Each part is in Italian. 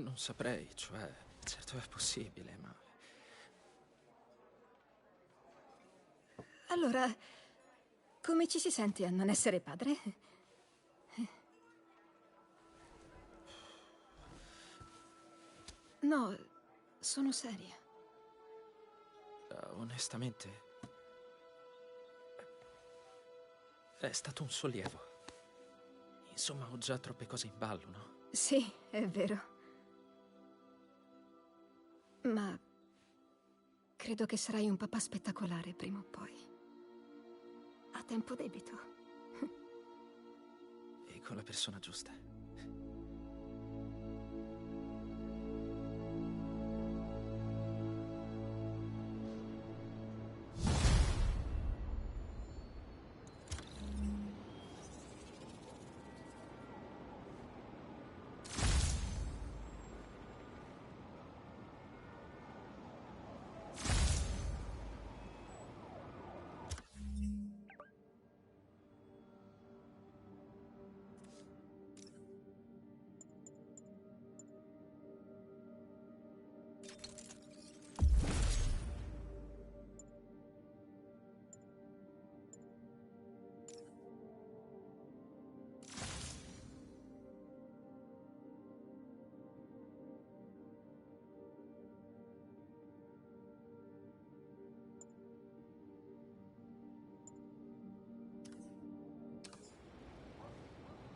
Non saprei, cioè, certo è possibile, ma... Allora, come ci si sente a non essere padre? No, sono seria. Onestamente, è stato un sollievo. Insomma, ho già troppe cose in ballo, no? Sì, è vero. Ma credo che sarai un papà spettacolare prima o poi. A tempo debito. E con la persona giusta.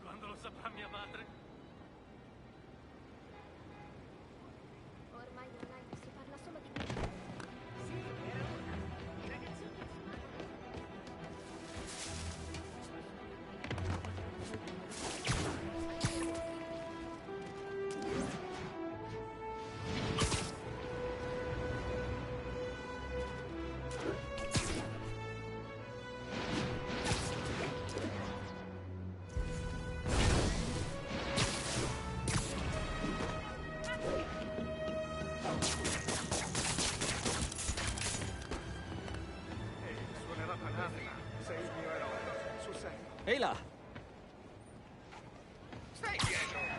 Quando lo saprà mia madre? Ormai online si parla solo di me. Sì, era una. I ragazzini suonerà banale, ma sei il mio eroe. Sul serio. Ehi là! Stai quieto!